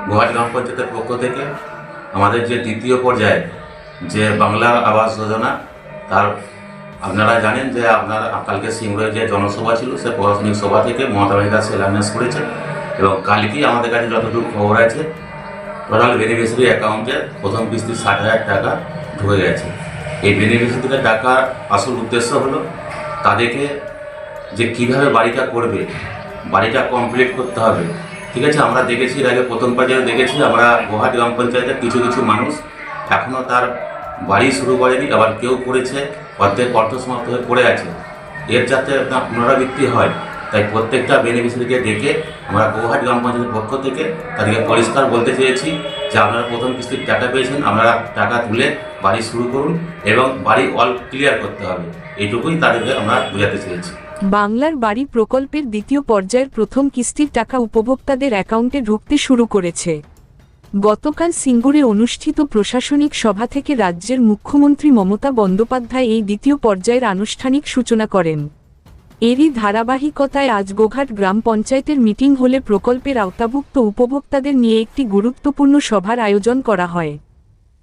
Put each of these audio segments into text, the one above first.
গুয়াহাটি গ্রাম পঞ্চায়েতের পক্ষ থেকে আমাদের যে দ্বিতীয় পর্যায়ে যে বাংলা আবাস যোজনা, তার আপনারা জানেন যে কালকে সিঙ্গুরে যে জনসভা ছিল, সে প্রশাসনিক সভা থেকে মমতা ব্যানার্জি শিলান্যাস করেছে এবং কালকেই আমাদের কাছে যতটুকু খবর আছে টোটাল বেনিফিশিয়ারি অ্যাকাউন্টে প্রথম কিস্তি 60,000 টাকা ঢুকে গেছে। এই বেনিফিশিয়ারিদের টাকার আসল উদ্দেশ্য হলো তাদেরকে যে কীভাবে বাড়িটা করবে, বাড়িটা কমপ্লিট করতে হবে। ঠিক আছে, আমরা দেখেছি এর আগে প্রথম পর্যায়ে দেখেছি আমরা গুয়াহাটি গ্রাম পঞ্চায়েতের কিছু কিছু মানুষ এখনও তার বাড়ি শুরু করেনি, আবার কেউ করেছে অর্ধেক অর্থ সমাপ্ত হয়ে পড়ে আছে। এর যাতে পুনরাবৃত্তি হয়, তাই প্রত্যেকটা বেনিফিশিয়ারিকে ডেকে আমরা গুয়াহাটি গ্রাম পঞ্চায়েতের পক্ষ থেকে তাদেরকে পরিষ্কার বলতে চেয়েছি যে আপনারা প্রথম কিস্তির টাকা পেয়েছেন, আপনারা টাকা তুলে বাড়ি শুরু করুন এবং বাড়ি অল ক্লিয়ার করতে হবে, এইটুকুই তাদেরকে আমরা বোঝাতে চেয়েছি। বাংলার বাড়ি প্রকল্পের দ্বিতীয় পর্যায়ের প্রথম কিস্তির টাকা উপভোক্তাদের অ্যাকাউন্টে ঢুকতে শুরু করেছে। গতকাল সিঙ্গুরে অনুষ্ঠিত প্রশাসনিক সভা থেকে রাজ্যের মুখ্যমন্ত্রী মমতা বন্দ্যোপাধ্যায় এই দ্বিতীয় পর্যায়ের আনুষ্ঠানিক সূচনা করেন। এরই ধারাবাহিকতায় আজ গোঘাট গ্রাম পঞ্চায়েতের মিটিং হলে প্রকল্পের আওতাভুক্ত উপভোক্তাদের নিয়ে একটি গুরুত্বপূর্ণ সভার আয়োজন করা হয়।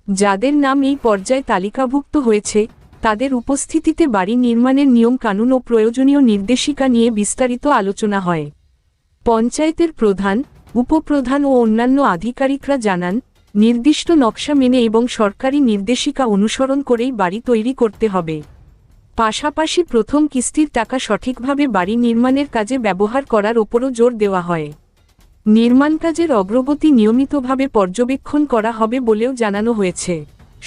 যাদের নাম এই পর্যায়ে তালিকাভুক্ত হয়েছে তাদের উপস্থিতিতে বাড়ি নির্মাণের নিয়ম কানুন ও প্রয়োজনীয় নির্দেশিকা নিয়ে বিস্তারিত আলোচনা হয়। পঞ্চায়েতের প্রধান, উপপ্রধান ও অন্যান্য আধিকারিকরা জানান, নির্দিষ্ট নকশা মেনে এবং সরকারি নির্দেশিকা অনুসরণ করেই বাড়ি তৈরি করতে হবে। পাশাপাশি প্রথম কিস্তির টাকা সঠিকভাবে বাড়ি নির্মাণের কাজে ব্যবহার করার ওপরও জোর দেওয়া হয়। নির্মাণ কাজের অগ্রগতি নিয়মিতভাবে পর্যবেক্ষণ করা হবে বলেও জানানো হয়েছে।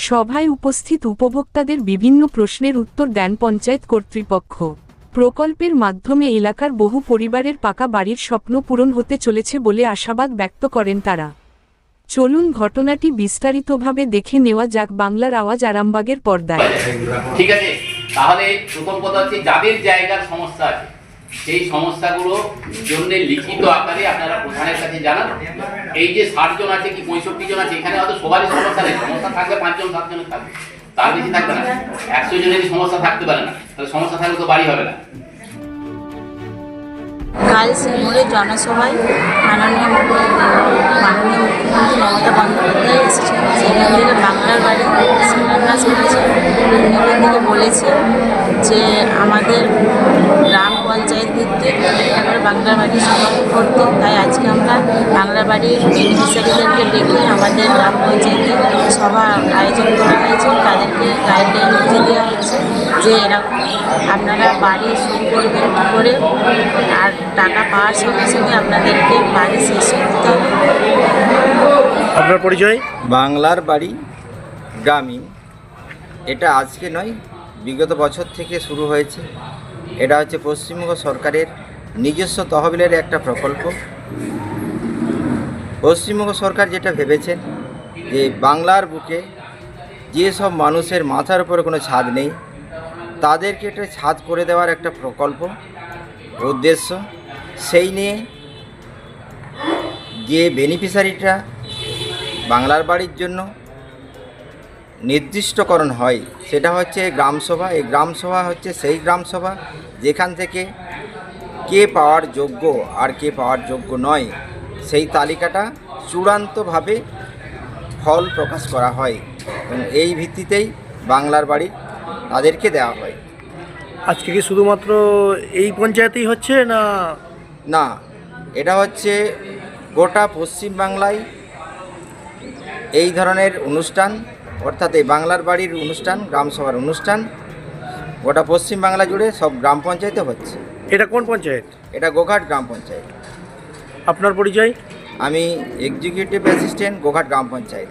সভায় উপস্থিত উপভোক্তাদের বিভিন্ন প্রশ্নের উত্তর দেন পঞ্চায়েত কর্তৃপক্ষ। প্রকল্পের মাধ্যমে এলাকার বহু পরিবারের পাকা বাড়ির স্বপ্ন পূরণ হতে চলেছে বলে আশাবাদ ব্যক্ত করেন তারা। চলুন ঘটনাটি বিস্তারিতভাবে দেখে নেওয়া যাক বাংলার আওয়াজ আরামবাগের পর্দায়। ঠিক আছে, তাহলে প্রথম কথা হচ্ছে যাদের জায়গার সমস্যা আছে সেই সমস্যাগুলো জন্য লিখিত আকারে আপনারা প্রধানের কাছে জানান। এই যে 60 জন আছে কি 65 জন আছে, এখানে হয়তো সবারই সমস্যা নেই, সমস্যা থাকলে 5 জন 7 জনের থাকবে, তার বেশি থাকবে না। 100 জনেরই সমস্যা থাকতে পারে না, তাহলে সমস্যা থাকলে তো বাড়ি হবে না। কাল সিঙ্গুরের জনসভায় মাননীয় মুখ্যমন্ত্রী মমতা বন্দ্যোপাধ্যায় এসেছেন। সেখান থেকে বাংলার বাড়ি শিলান্যাস করেছেন। এখান থেকে বলেছে যে আমাদের গ্রাম পঞ্চায়েত ভিত্তিক এবার বাংলার বাড়ি সমাপ্ত করতে, তাই আজকে আমরা বাংলার বাড়ির বেনিফিশিয়ারিদেরকে ডেকে আমাদের গ্রাম পঞ্চায়েতে সভা আয়োজন করা হয়েছে। তাদেরকে গাইডলাইন বুঝে দেওয়া হয়েছে যে এরকম আপনারা বাড়ি শুরু করবেন করে, আর টাকা পাওয়ার সঙ্গে সঙ্গে আপনাদেরকে বাড়ি শেষ করতে হবে। আপনার পরিচয়? বাংলার বাড়ি গ্রামীণ, এটা আজকে নয়, বিগত বছর থেকে শুরু হয়েছে। এটা হচ্ছে পশ্চিমবঙ্গ সরকারের নিজস্ব তহবিলের একটা প্রকল্প। পশ্চিমবঙ্গ সরকার যেটা ভেবেছেন যে বাংলার বুকে যেসব মানুষের মাথার উপরে কোনো ছাদ নেই তাদেরকে একটা ছাদ করে দেওয়ার একটা প্রকল্প উদ্দেশ্য। সেই নিয়ে যে বেনিফিশিয়ারিটা বাংলার বাড়ির জন্য নির্দিষ্টকরণ হয় সেটা হচ্ছে গ্রামসভা। এই গ্রামসভা হচ্ছে সেই গ্রামসভা যেখান থেকে কে পাওয়ার যোগ্য আর কে পাওয়ার যোগ্য নয় সেই তালিকাটা চূড়ান্তভাবে ফল প্রকাশ করা হয় এবং এই ভিত্তিতেই বাংলার বাড়ি তাদেরকে দেওয়া হয়। আজকে কি শুধুমাত্র এই পঞ্চায়েতেই হচ্ছে না? না, এটা হচ্ছে গোটা পশ্চিমবাংলায় এই ধরনের অনুষ্ঠান, অর্থাৎ এই বাংলার বাড়ির অনুষ্ঠান, গ্রামসভার অনুষ্ঠান গোটা পশ্চিমবাংলা জুড়ে সব গ্রাম পঞ্চায়েতে হচ্ছে। এটা কোন পঞ্চায়েত? এটা গোঘাট গ্রাম পঞ্চায়েত। আপনার পরিচয়? আমি এক্সিকিউটিভ অ্যাসিস্ট্যান্ট, গোঘাট গ্রাম পঞ্চায়েত।